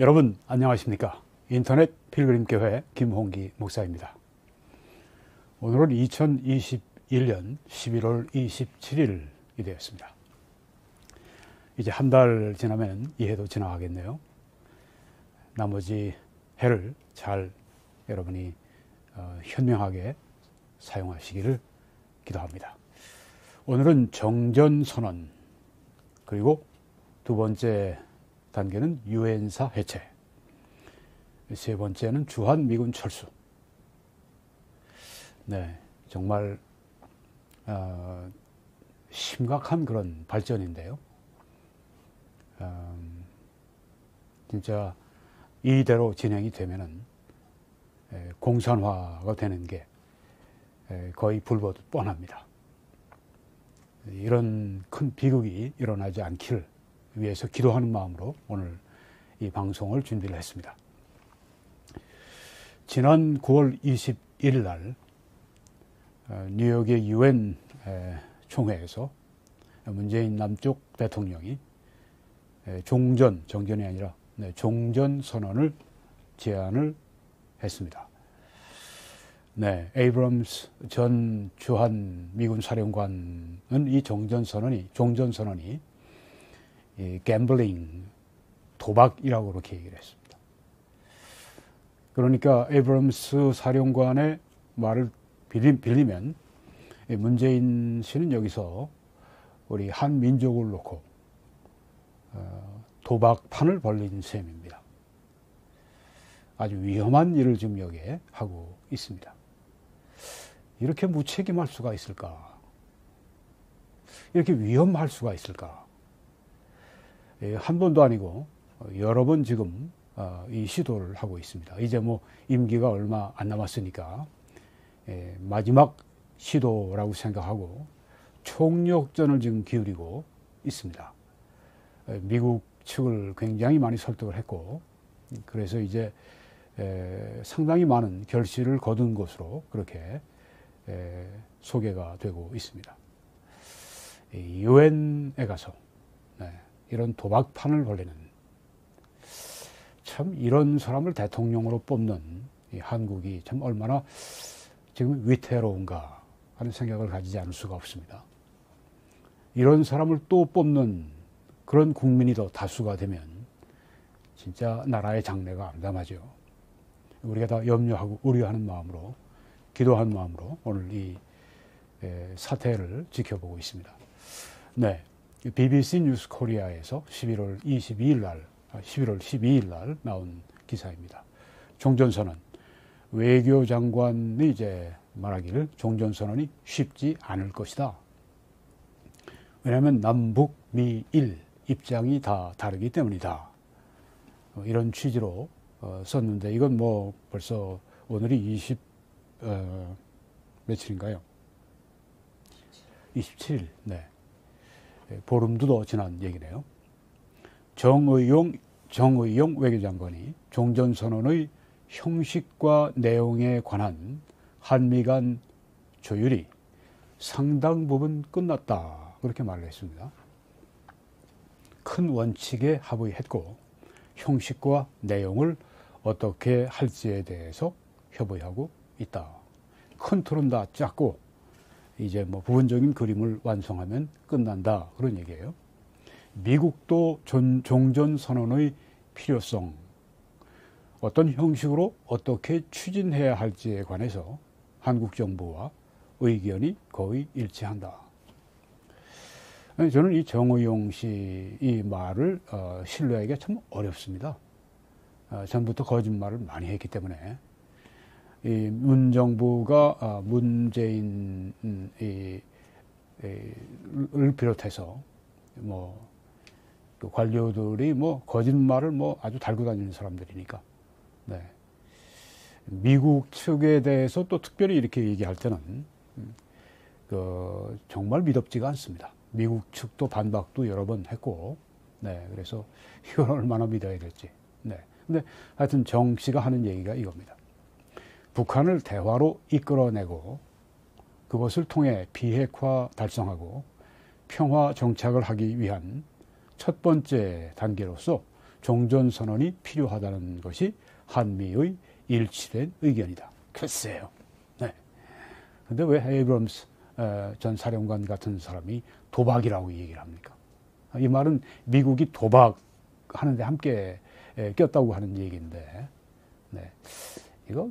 여러분 안녕하십니까? 인터넷 필그림교회 김홍기 목사입니다. 오늘은 2021년 11월 27일이 되었습니다. 이제 한 달 지나면 이 해도 지나가겠네요. 나머지 해를 잘 여러분이 현명하게 사용하시기를 기도합니다. 오늘은 정전선언, 그리고 두 번째 단계는 유엔사 해체, 세 번째는 주한미군 철수. 네, 정말 심각한 그런 발전인데요. 진짜 이대로 진행이 되면은 공산화가 되는 게 거의 불보듯 뻔합니다. 이런 큰 비극이 일어나지 않기를 위해서 기도하는 마음으로 오늘 이 방송을 준비를 했습니다. 지난 9월 21일 날 뉴욕의 유엔 총회에서 문재인 남쪽 대통령이 정전이 아니라 종전 선언을 제안을 했습니다. 네, 에이브럼스 전 주한 미군 사령관은 이 종전 선언이 갬블링, 도박이라고 그렇게 얘기를 했습니다. 그러니까 에이브럼스 사령관의 말을 빌리면 문재인 씨는 여기서 우리 한민족을 놓고 도박판을 벌린 셈입니다. 아주 위험한 일을 지금 여기에 하고 있습니다. 이렇게 무책임할 수가 있을까? 이렇게 위험할 수가 있을까? 한 번도 아니고 여러 번 지금 이 시도를 하고 있습니다. 이제 뭐 임기가 얼마 안 남았으니까 마지막 시도라고 생각하고 총력전을 지금 기울이고 있습니다. 미국 측을 굉장히 많이 설득을 했고, 그래서 이제 상당히 많은 결실을 거둔 것으로 그렇게 소개가 되고 있습니다. 유엔에 가서 이런 도박판을 벌리는, 참 이런 사람을 대통령으로 뽑는 이 한국이 참 얼마나 지금 위태로운가 하는 생각을 가지지 않을 수가 없습니다. 이런 사람을 또 뽑는 그런 국민이 더 다수가 되면 진짜 나라의 장래가 암담하죠. 우리가 다 염려하고 우려하는 마음으로, 기도하는 마음으로 오늘 이 사태를 지켜보고 있습니다. 네, BBC 뉴스 코리아에서 11월 12일 날 나온 기사입니다. 종전선언, 외교장관이 이제 말하기를 종전선언이 쉽지 않을 것이다. 왜냐하면 남북, 미일 입장이 다 다르기 때문이다. 이런 취지로 썼는데, 이건 뭐 벌써 오늘이 며칠인가요? 27일. 네. 보름도 더 지난 얘기네요. 정의용 외교장관이 종전선언의 형식과 내용에 관한 한미 간 조율이 상당 부분 끝났다, 그렇게 말을 했습니다. 큰 원칙에 합의했고 형식과 내용을 어떻게 할지에 대해서 협의하고 있다. 큰 틀은 다 짰고 이제 뭐 부분적인 그림을 완성하면 끝난다, 그런 얘기예요. 미국도 종전선언의 필요성, 어떤 형식으로 어떻게 추진해야 할지에 관해서 한국 정부와 의견이 거의 일치한다. 저는 이 정의용 씨 이 말을 신뢰하기가 참 어렵습니다. 전부터 거짓말을 많이 했기 때문에 이 문정부가 문재인을 비롯해서 뭐 그 관료들이 뭐 거짓말을 뭐 아주 달고 다니는 사람들이니까, 네. 미국 측에 대해서 또 특별히 이렇게 얘기할 때는 정말 믿업지가 않습니다. 미국 측도 반박도 여러 번 했고, 네. 그래서 이걸 얼마나 믿어야 될지. 네. 근데 하여튼 정 씨가 하는 얘기가 이겁니다. 북한을 대화로 이끌어내고 그것을 통해 비핵화 달성하고 평화 정착을 하기 위한 첫 번째 단계로서 종전선언이 필요하다는 것이 한미의 일치된 의견이다. 글쎄요. 네. 근데 왜 에이브럼스 전 사령관 같은 사람이 도박이라고 얘기를 합니까? 이 말은 미국이 도박하는데 함께 꼈다고 하는 얘기인데, 네. 이거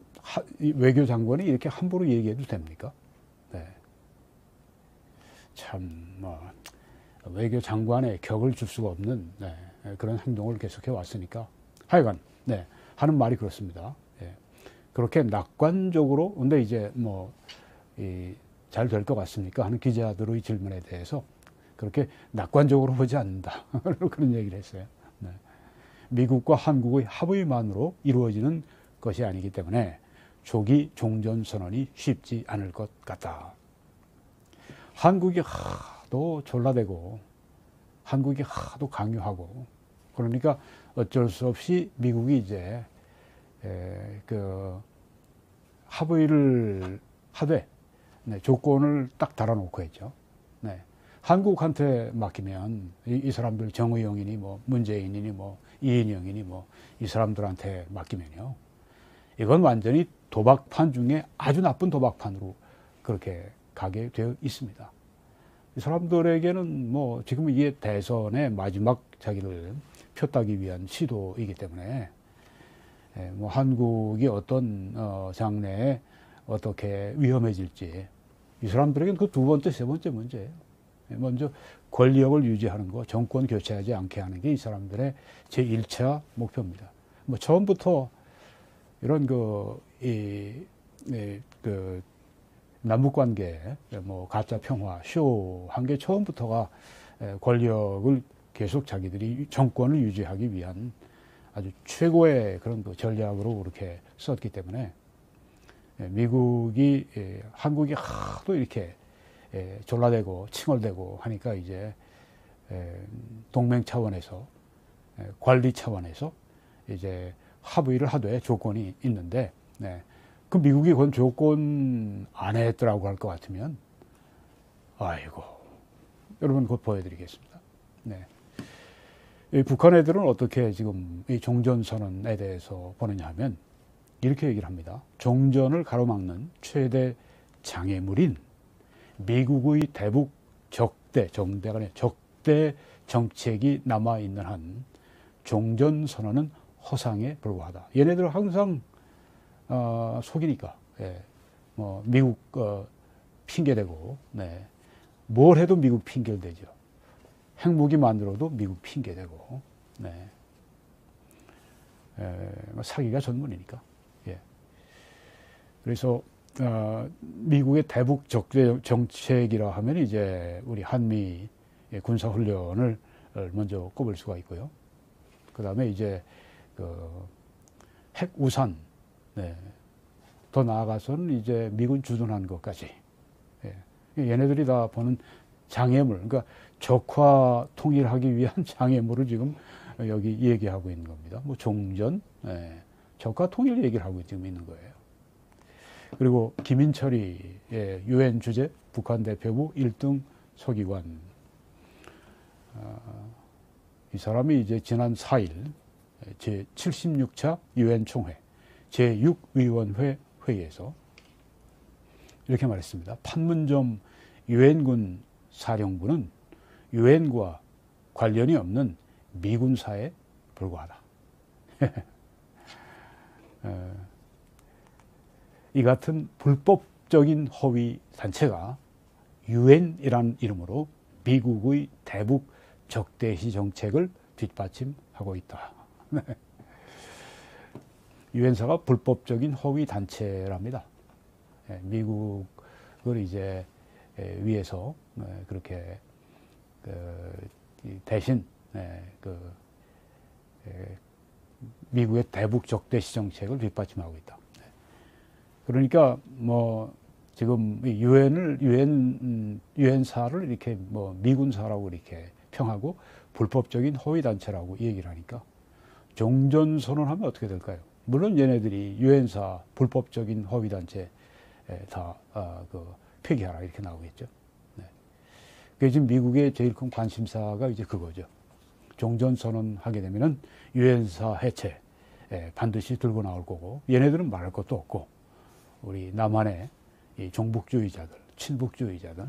외교장관이 이렇게 함부로 얘기해도 됩니까? 네. 참, 외교장관의 격을 줄 수가 없는 그런 행동을 계속해 왔으니까 하여간 하는 말이 그렇습니다. 예. 그렇게 낙관적으로 근데 이제 잘 될 것 같습니까 하는 기자들의 질문에 대해서 그렇게 낙관적으로 보지 않는다 그런 얘기를 했어요. 네. 미국과 한국의 합의만으로 이루어지는 것이 아니기 때문에 조기 종전선언이 쉽지 않을 것 같다. 한국이 하도 졸라대고 한국이 하도 강요하고 그러니까 어쩔 수 없이 미국이 이제 합의를 하되 조건을 딱 달아놓고 했죠. 네. 한국한테 맡기면 이 사람들 정의용이니 문재인이니 이인영이니 이 사람들한테 맡기면요. 이건 완전히 도박판 중에 아주 나쁜 도박판으로 그렇게 가게 되어 있습니다. 이 사람들에게는 지금 이게 대선의 마지막 자기를 표 따기 위한 시도이기 때문에 한국이 어떤 장래에 어떻게 위험해질지 이 사람들에게는 그 두 번째, 세 번째 문제예요. 먼저 권력을 유지하는 거, 정권 교체하지 않게 하는 게 이 사람들의 제1차 목표입니다. 처음부터 이런 남북관계, 가짜 평화, 쇼 한 게 처음부터가 권력을 계속 자기들이 정권을 유지하기 위한 아주 최고의 그런 전략으로 그렇게 썼기 때문에 미국이, 한국이 하도 이렇게 졸라대고 칭얼대고 하니까 이제 동맹 차원에서, 관리 차원에서 이제 합의를 하되 조건이 있는데, 그 미국이 그건 조건 안 했더라고 할 것 같으면, 아이고, 여러분 곧 보여드리겠습니다. 이 북한 애들은 어떻게 지금 이 종전선언에 대해서 보느냐 하면, 이렇게 얘기를 합니다. 종전을 가로막는 최대 장애물인 미국의 대북 적대 정책이 남아있는 한 종전선언은 허상에 불과하다. 얘네들 항상 속이니까 미국 핑계대고 뭘 해도 미국 핑계를 대죠. 핵무기 만들어도 미국 핑계대고 사기가 전문이니까. 그래서 미국의 대북 적대 정책이라 하면 이제 우리 한미 군사 훈련을 먼저 꼽을 수가 있고요. 그 다음에 이제 핵 우산, 더 나아가서는 이제 미군 주둔한 것까지. 얘네들이 다 보는 장애물, 그러니까 적화 통일하기 위한 장애물을 지금 여기 얘기하고 있는 겁니다. 종전, 적화 통일 얘기를 하고 지금 있는 거예요. 그리고 김인철이 유엔 주재 북한 대표부 1등 서기관, 이 사람이 이제 지난 4일 제76차 유엔 총회 제6위원회 회의에서 이렇게 말했습니다. 판문점 유엔군 사령부는 유엔과 관련이 없는 미군사에 불과하다. 이 같은 불법적인 허위 단체가 유엔이라는 이름으로 미국의 대북 적대시 정책을 뒷받침하고 있다. 유엔사가 불법적인 허위 단체랍니다. 미국을 이제 위해서 그렇게 대신 미국의 대북 적대시 정책을 뒷받침하고 있다. 그러니까 지금 유엔사를 이렇게 미군사라고 이렇게 평하고 불법적인 허위 단체라고 얘기를 하니까 종전선언하면 어떻게 될까요? 물론 얘네들이 유엔사 불법적인 허위 단체 다 폐기하라 이렇게 나오겠죠. 그게 지금 미국의 제일 큰 관심사가 이제 그거죠. 종전선언 하게 되면은 유엔사 해체 반드시 들고 나올 거고, 얘네들은 말할 것도 없고, 우리 남한의 이 종북주의자들, 친북주의자들,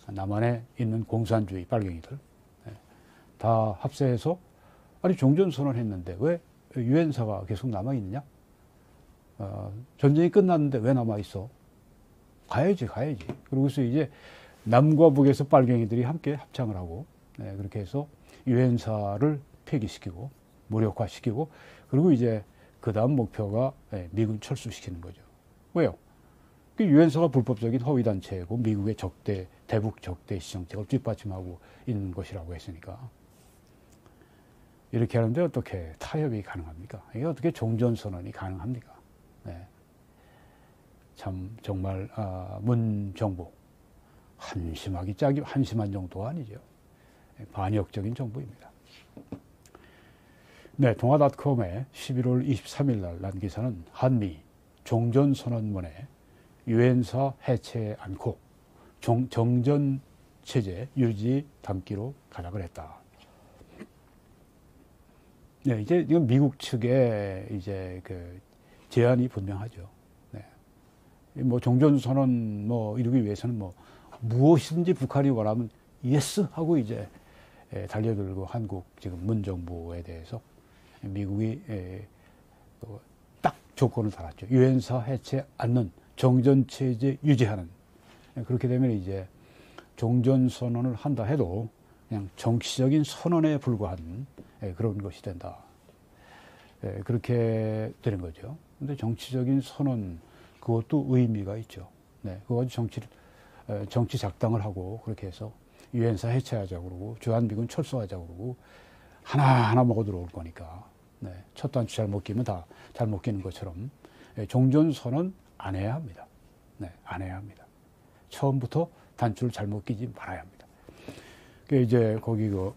남한에 있는 공산주의 빨갱이들 다 합세해서, 아니 종전선언 했는데 왜 유엔사가 계속 남아있느냐? 전쟁이 끝났는데 왜 남아있어? 가야지. 그러고서 이제 남과 북에서 빨갱이들이 함께 합창을 하고, 그렇게 해서 유엔사를 폐기시키고 무력화시키고, 그리고 이제 그 다음 목표가 미군 철수시키는 거죠. 왜요? 유엔사가 불법적인 허위단체고 미국의 대북 적대시 정책을 뒷받침하고 있는 것이라고 했으니까. 이렇게 하는데 어떻게 타협이 가능합니까? 이게 어떻게 종전선언이 가능합니까? 참 정말 문 정부 한심한 정도가 아니죠. 반역적인 정부입니다. 네, 동아닷컴에 11월 23일 날 난 기사는 한미 종전선언문에 유엔사 해체 않고 정전 체제 유지 담기로 가닥을 했다. 네, 이제 이건 미국 측의 이제 그 제안이 분명하죠. 네. 뭐 종전선언 이루기 위해서는 무엇이든지 북한이 원하면 예스 하고 이제 달려들고, 한국 지금 문정부에 대해서 미국이 딱 조건을 달았죠. 유엔사 해체 않는 정전체제 유지하는. 그렇게 되면 이제 종전선언을 한다 해도 그냥 정치적인 선언에 불과한 그런 것이 된다. 그렇게 되는 거죠. 근데 정치적인 선언, 그것도 의미가 있죠. 그거 가지고 정치 작당을 하고, 그렇게 해서 유엔사 해체하자고 그러고, 주한미군 철수하자고 그러고, 하나하나 먹어 들어올 거니까. 첫 단추 잘못 끼면 다 잘못 끼는 것처럼 종전선언 안 해야 합니다. 안 해야 합니다. 처음부터 단추를 잘못 끼지 말아야 합니다. 이제 거기 그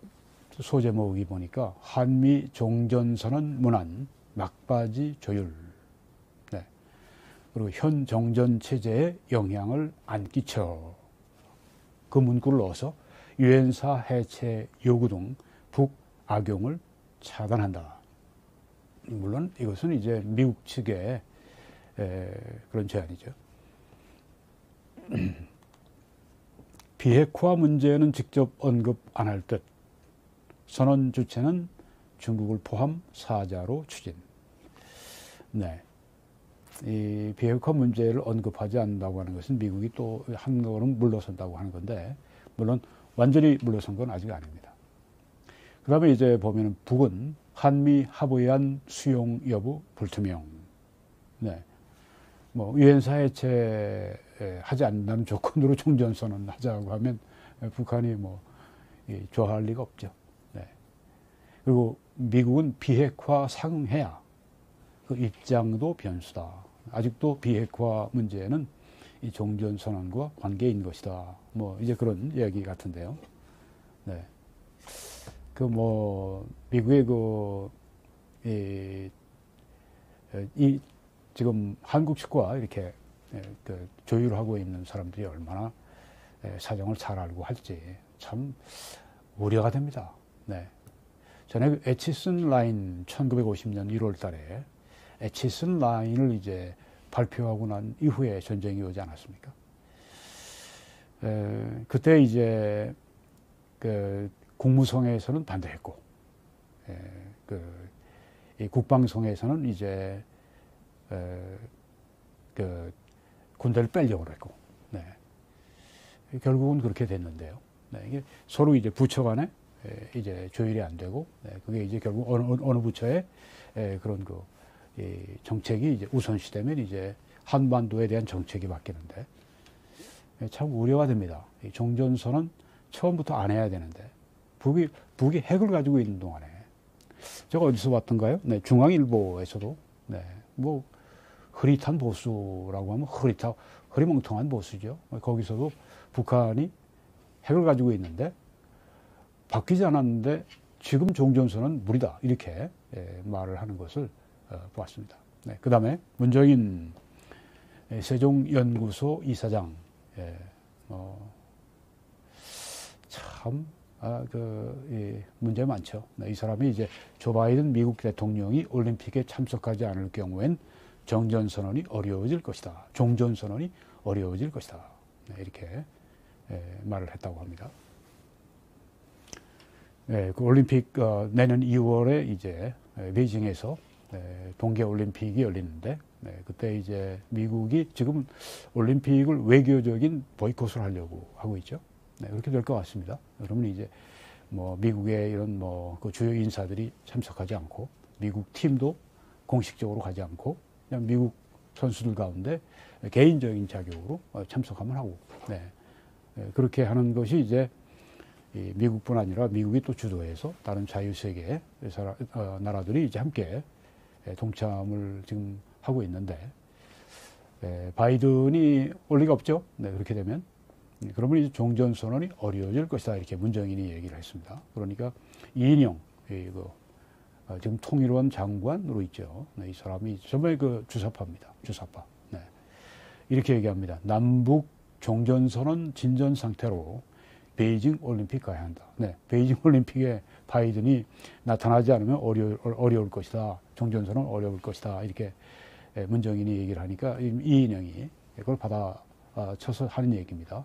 소제목이 보니까 한미 종전선언 문안 막바지 조율. 그리고 현 정전 체제에 영향을 안 끼쳐. 그 문구를 넣어서 유엔사 해체 요구 등 북악용을 차단한다. 물론 이것은 이제 미국 측의 그런 제안이죠. 비핵화 문제는 직접 언급 안 할 듯. 선언 주체는 중국을 포함 4자로 추진. 이 비핵화 문제를 언급하지 않는다고 하는 것은 미국이 또 한 걸음 물러선다고 하는 건데, 물론 완전히 물러선 건 아직 아닙니다. 그 다음에 이제 보면은 북은 한미 합의안 수용 여부 불투명. 유엔사 해체 하지 않는다는 조건으로 종전선언 하자고 하면 북한이 좋아할 리가 없죠. 그리고 미국은 비핵화 상응해야, 그 입장도 변수다. 아직도 비핵화 문제는 이 종전선언과 관계인 것이다. 이제 그런 이야기 같은데요. 미국의 지금 한국 측과 이렇게 조율하고 있는 사람들이 얼마나 사정을 잘 알고 할지 참 우려가 됩니다. 전에 에치슨 라인 1950년 1월 달에 에치슨 라인을 이제 발표하고 난 이후에 전쟁이 오지 않았습니까? 그때 이제 국무성에서는 반대했고, 이 국방성에서는 이제 군대를 빼려고 했고, 결국은 그렇게 됐는데요. 이게 서로 이제 부처 간에 이제 조율이 안 되고, 그게 이제 결국 어느 부처의 그런 이 정책이 이제 우선시되면 이제 한반도에 대한 정책이 바뀌는데, 참 우려가 됩니다. 이 종전선언은 처음부터 안 해야 되는데, 북이 핵을 가지고 있는 동안에, 제가 어디서 봤던가요? 중앙일보에서도, 흐릿한 보수라고 하면 흐리멍텅한 보수죠. 거기서도 북한이 핵을 가지고 있는데, 바뀌지 않았는데 지금 종전선언은 무리다, 이렇게 말을 하는 것을 보았습니다. 그 다음에 문정인 세종연구소 이사장, 참 문제 많죠. 이 사람이 이제 조 바이든 미국 대통령이 올림픽에 참석하지 않을 경우엔 정전선언이 어려워질 것이다. 종전선언이 어려워질 것이다. 이렇게 말을 했다고 합니다. 그 올림픽 내년 2월에 이제 베이징에서 동계올림픽이 열리는데 그때 이제 미국이 지금 올림픽을 외교적인 보이콧을 하려고 하고 있죠. 그렇게 될 것 같습니다. 그러면 이제 뭐 미국의 이런 그 주요 인사들이 참석하지 않고 미국 팀도 공식적으로 가지 않고 그냥 미국 선수들 가운데 개인적인 자격으로 참석하면 하고 그렇게 하는 것이 이제 미국뿐 아니라 미국이 또 주도해서 다른 자유세계 나라들이 이제 함께 동참을 지금 하고 있는데 바이든이 올 리가 없죠. 그렇게 되면 그러면 이제 종전선언이 어려워질 것이다 이렇게 문정인이 얘기를 했습니다. 그러니까 이인영 지금 통일원 장관으로 있죠. 이 사람이 정말 그 주사파입니다. 주사파. 이렇게 얘기합니다. 남북 종전선언 진전 상태로 베이징 올림픽 가야 한다. 베이징 올림픽에 바이든이 나타나지 않으면 어려울 것이다. 종전선언 어려울 것이다. 이렇게 문정인이 얘기를 하니까 이인영이 그걸 받아쳐서 하는 얘기입니다.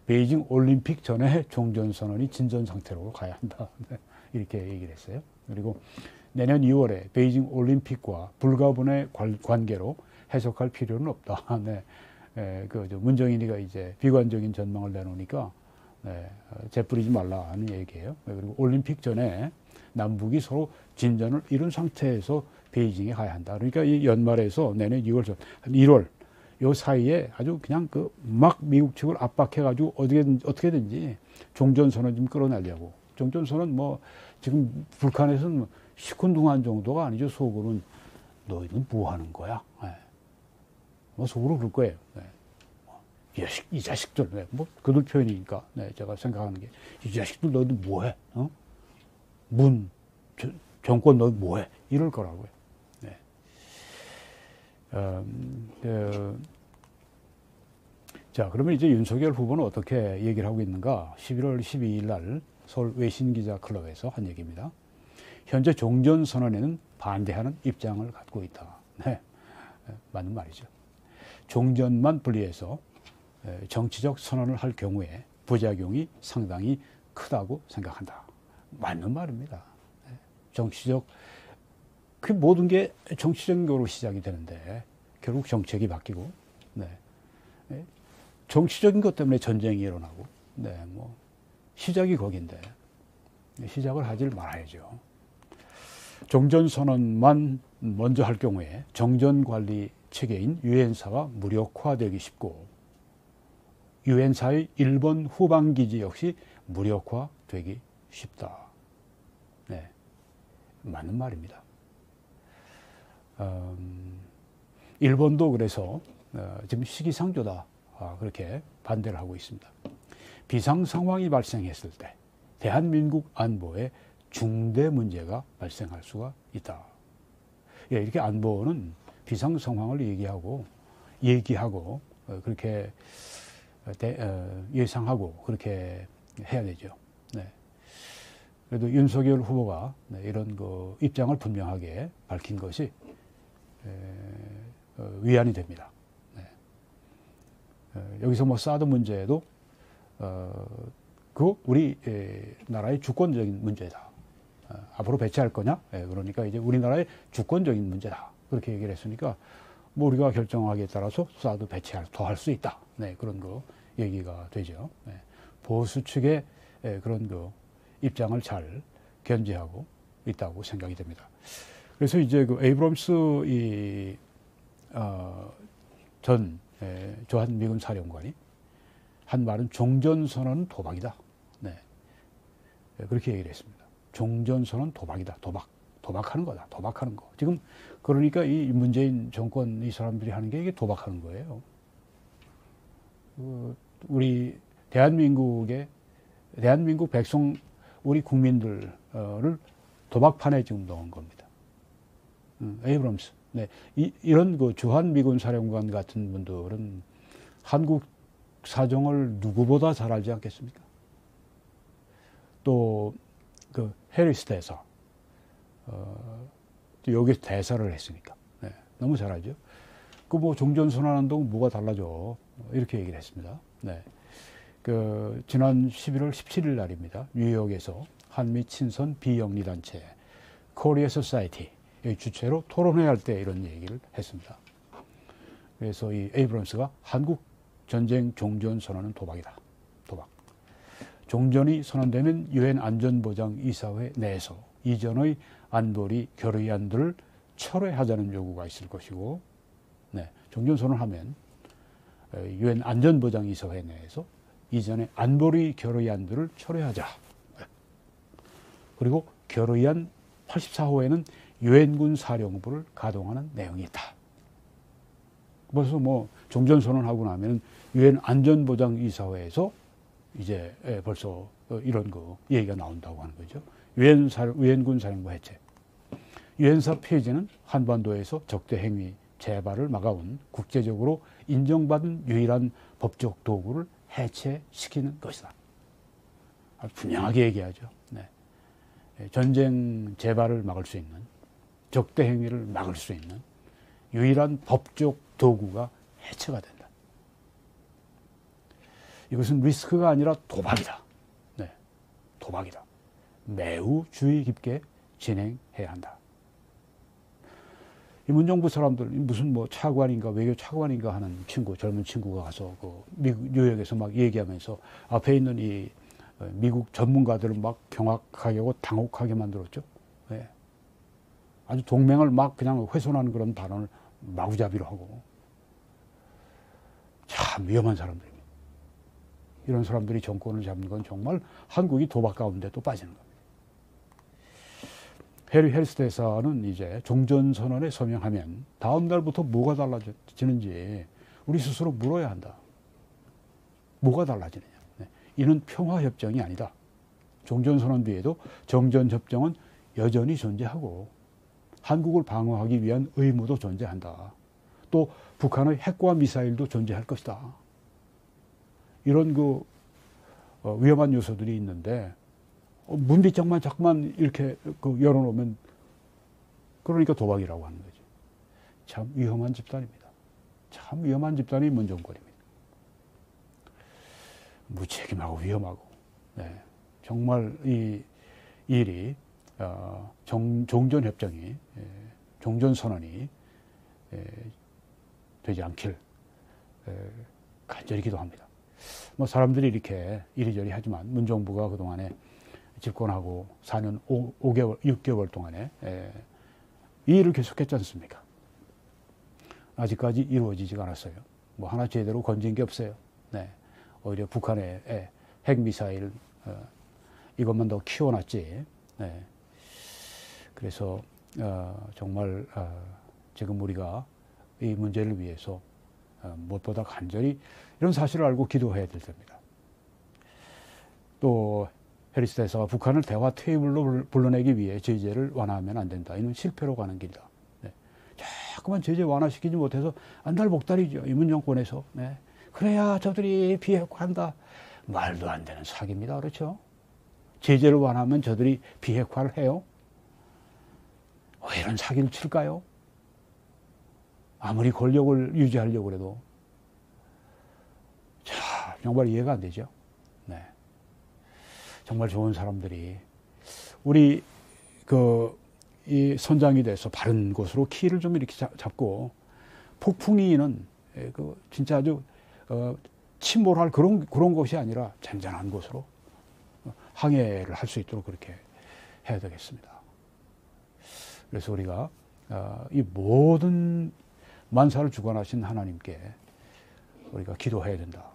베이징 올림픽 전에 종전선언이 진전 상태로 가야 한다. 이렇게 얘기를 했어요. 그리고 내년 2월에 베이징 올림픽과 불가분의 관계로 해석할 필요는 없다. 문정인이가 이제 비관적인 전망을 내놓으니까 재뿌리지 말라 하는 얘기예요. 그리고 올림픽 전에 남북이 서로 진전을 이룬 상태에서 베이징에 가야 한다. 그러니까 이 연말에서 내년 2월 한 1월 요 사이에 아주 그냥 막 미국 측을 압박해가지고 어떻게든지 종전선언 좀 끌어내려고. 종전선언 지금 북한에서는 시큰둥한 정도가 아니죠. 속으로는 너희는 뭐 하는 거야? 속으로 그럴 거예요. 이 자식들, 그들 표현이니까, 제가 생각하는 게, 이 자식들 너희들 뭐해? 정권 너희 뭐해? 이럴 거라고요. 자, 그러면 이제 윤석열 후보는 어떻게 얘기를 하고 있는가? 11월 12일 날 서울 외신기자클럽에서 한 얘기입니다. 현재 종전선언에는 반대하는 입장을 갖고 있다. 맞는 말이죠. 종전만 분리해서 정치적 선언을 할 경우에 부작용이 상당히 크다고 생각한다. 맞는 말입니다. 정치적, 그 모든 게 정치적으로 시작이 되는데 결국 정책이 바뀌고, 정치적인 것 때문에 전쟁이 일어나고, 시작이 거긴데 시작을 하질 말아야죠. 종전선언만 먼저 할 경우에 정전관리 체계인 유엔사가 무력화되기 쉽고 유엔사의 일본 후방기지 역시 무력화되기 쉽다. 맞는 말입니다. 일본도 그래서 지금 시기상조다 그렇게 반대를 하고 있습니다. 비상 상황이 발생했을 때 대한민국 안보에 중대 문제가 발생할 수가 있다. 이렇게 안보는 비상 상황을 얘기하고 그렇게 예상하고 그렇게 해야 되죠. 그래도 윤석열 후보가 이런 입장을 분명하게 밝힌 것이 위안이 됩니다. 여기서 사드 문제도 우리 나라의 주권적인 문제다. 앞으로 배치할 거냐? 그러니까 이제 우리나라의 주권적인 문제다. 그렇게 얘기를 했으니까 우리가 결정하기에 따라서 사드 더 할 수 있다. 그런 얘기가 되죠. 보수 측의 그런 입장을 잘 견지하고 있다고 생각이 됩니다. 그래서 이제 에이브럼스 전 조한 미군 사령관이 한 말은 종전선언은 도박이다. 그렇게 얘기를 했습니다. 종전선언 도박이다. 도박하는 거다. 도박하는 거. 지금 그러니까 이 문재인 정권 이 사람들이 하는 게 이게 도박하는 거예요. 우리 대한민국 백성 우리 국민들을 도박판에 지금 넣은 겁니다. 에이브럼스. 이런 주한 미군 사령관 같은 분들은 한국 사정을 누구보다 잘 알지 않겠습니까? 또 그 해리스 대사, 또 여기 대사를 했으니까 네, 너무 잘하죠. 그 뭐 종전선언한다고 뭐가 달라져 이렇게 얘기를 했습니다. 네. 그 지난 11월 17일 날입니다. 뉴욕에서 한미 친선 비영리 단체 코리아 소사이티 주최로 토론회 할 때 이런 얘기를 했습니다. 그래서 이 에이브럼스가 한국 전쟁 종전 선언은 도박이다. 도박. 종전이 선언되면 유엔 안전보장이사회 내에서 이전의 안보리 결의안들을 철회하자는 요구가 있을 것이고, 네, 종전 선언하면 유엔 안전보장이사회 내에서 이전의 안보리 결의안들을 철회하자. 그리고 결의안 84호에는 유엔군 사령부를 가동하는 내용이 있다. 벌써 뭐 종전 선언하고 나면 유엔 안전보장이사회에서 이제 벌써 이런 거 얘기가 나온다고 하는 거죠. 유엔군 사령부 해체. 유엔사 폐지는 한반도에서 적대 행위 재발을 막아온 국제적으로 인정받은 유일한 법적 도구를 해체시키는 것이다. 분명하게 얘기하죠. 네. 전쟁 재발을 막을 수 있는, 적대 행위를 막을 수 있는 유일한 법적 도구가 해체가 된다. 이것은 리스크가 아니라 도박이다. 네, 도박이다. 매우 주의 깊게 진행해야 한다. 이 문정부 사람들, 무슨 뭐 차관인가 외교 차관인가 하는 친구, 젊은 친구가 가서 그 미국 뉴욕에서 막 얘기하면서 앞에 있는 이 미국 전문가들을 막 경악하게 하고 당혹하게 만들었죠. 네. 아주 동맹을 막 그냥 훼손하는 그런 발언을 마구잡이로 하고. 참 위험한 사람들입니다. 이런 사람들이 정권을 잡는 건 정말 한국이 도박 가운데 또 빠지는 겁니다. 해리 헬스 대사는 이제 종전선언에 서명하면 다음 날부터 뭐가 달라지는지 우리 스스로 물어야 한다. 뭐가 달라지느냐. 네. 이는 평화협정이 아니다. 종전선언 뒤에도 정전협정은 여전히 존재하고 한국을 방어하기 위한 의무도 존재한다. 또 북한의 핵과 미사일도 존재할 것이다. 이런 그 위험한 요소들이 있는데 문비장만 자꾸만 이렇게 그 열어놓으면 그러니까 도박이라고 하는 거죠. 참 위험한 집단입니다. 참 위험한 집단이 문정권입니다. 무책임하고 위험하고, 네. 정말 이 일이 종전협정이 종전선언이 되지 않길 간절히 기도합니다. 뭐 사람들이 이렇게 이리저리 하지만 문정부가 그동안에 집권하고 4년 5개월, 6개월 동안에 이 일을 계속했지 않습니까? 아직까지 이루어지지가 않았어요. 뭐 하나 제대로 건진 게 없어요. 네. 오히려 북한의 핵미사일 이것만 더 키워놨지. 네. 그래서 정말 지금 우리가 이 문제를 위해서 무엇보다 간절히 이런 사실을 알고 기도해야 될 때입니다. 또 해리스 대사가 북한을 대화 테이블로 불러내기 위해 제재를 완화하면 안 된다. 이는 실패로 가는 길이다. 네. 자꾸만 제재 완화시키지 못해서 안달복달이죠. 이 문정권에서. 네. 그래야 저들이 비핵화한다. 말도 안 되는 사기입니다. 그렇죠? 제재를 완화하면 저들이 비핵화를 해요? 왜 이런 사기를 칠까요? 아무리 권력을 유지하려고 해도. 자, 정말 이해가 안 되죠? 네. 정말 좋은 사람들이 우리 이 선장이 돼서 바른 곳으로 키를 좀 이렇게 잡고 폭풍이는 진짜 아주 침몰할 그런 곳이 아니라 잔잔한 곳으로 항해를 할 수 있도록 그렇게 해야 되겠습니다. 그래서 우리가 이 모든 만사를 주관하신 하나님께 우리가 기도해야 된다.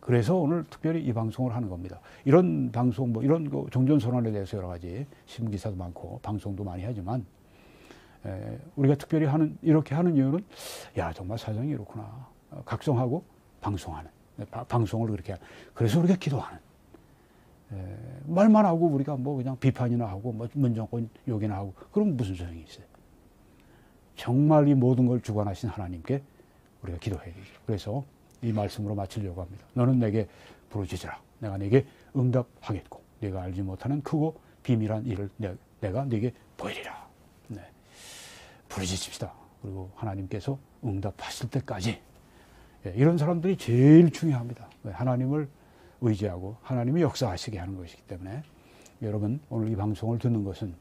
그래서 오늘 특별히 이 방송을 하는 겁니다. 이런 방송, 뭐 이런 종전선언에 대해서 여러 가지 신문기사도 많고 방송도 많이 하지만 우리가 특별히 이렇게 하는 이유는 야, 정말 사정이 이렇구나. 각성하고 방송하는, 방송을 그렇게 하는. 그래서 우리가 기도하는. 말만 하고 우리가 뭐 그냥 비판이나 하고 뭐 문정권 욕이나 하고 그럼 무슨 소용이 있어요. 정말 이 모든 걸 주관하신 하나님께 우리가 기도해야 되죠. 그래서 이 말씀으로 마치려고 합니다. 너는 내게 부르짖으라. 내가 네게 응답하겠고 네가 알지 못하는 크고 비밀한 일을 내가 네게 보이리라. 네. 부르짖읍시다. 그리고 하나님께서 응답하실 때까지. 이런 사람들이 제일 중요합니다. 하나님을 의지하고 하나님이 역사하시게 하는 것이기 때문에 여러분 오늘 이 방송을 듣는 것은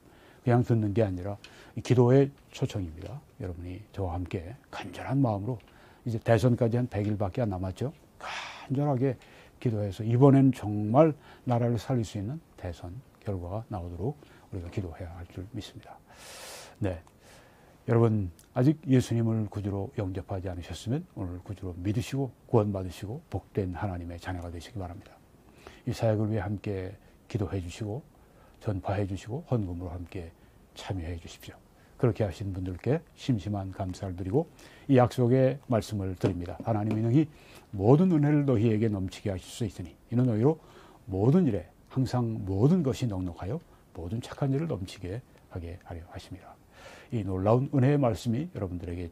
그냥 듣는 게 아니라 기도의 초청입니다. 여러분이 저와 함께 간절한 마음으로 이제 대선까지 한 100일밖에 안 남았죠. 간절하게 기도해서 이번엔 정말 나라를 살릴 수 있는 대선 결과가 나오도록 우리가 기도해야 할 줄 믿습니다. 네, 여러분 아직 예수님을 구주로 영접하지 않으셨으면 오늘 구주로 믿으시고 구원받으시고 복된 하나님의 자녀가 되시기 바랍니다. 이 사역을 위해 함께 기도해 주시고 전파해 주시고 헌금으로 함께 참여해 주십시오. 그렇게 하신 분들께 심심한 감사를 드리고 이 약속의 말씀을 드립니다. 하나님이 능히 모든 은혜를 너희에게 넘치게 하실 수 있으니 이는 너희로 모든 일에 항상 모든 것이 넉넉하여 모든 착한 일을 넘치게 하게 하려 하십니다. 이 놀라운 은혜의 말씀이 여러분들에게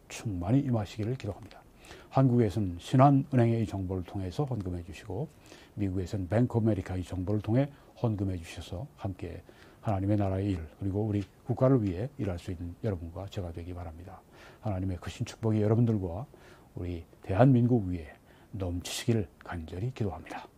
충만히 임하시기를 기도합니다. 한국에서는 신한은행의 이 정보를 통해서 헌금해 주시고 미국에서는 뱅크 오브 아메리카의 정보를 통해 헌금해 주셔서 함께 하나님의 나라의 일 그리고 우리 국가를 위해 일할 수 있는 여러분과 제가 되기 바랍니다. 하나님의 크신 축복이 여러분들과 우리 대한민국 위에 넘치시기를 간절히 기도합니다.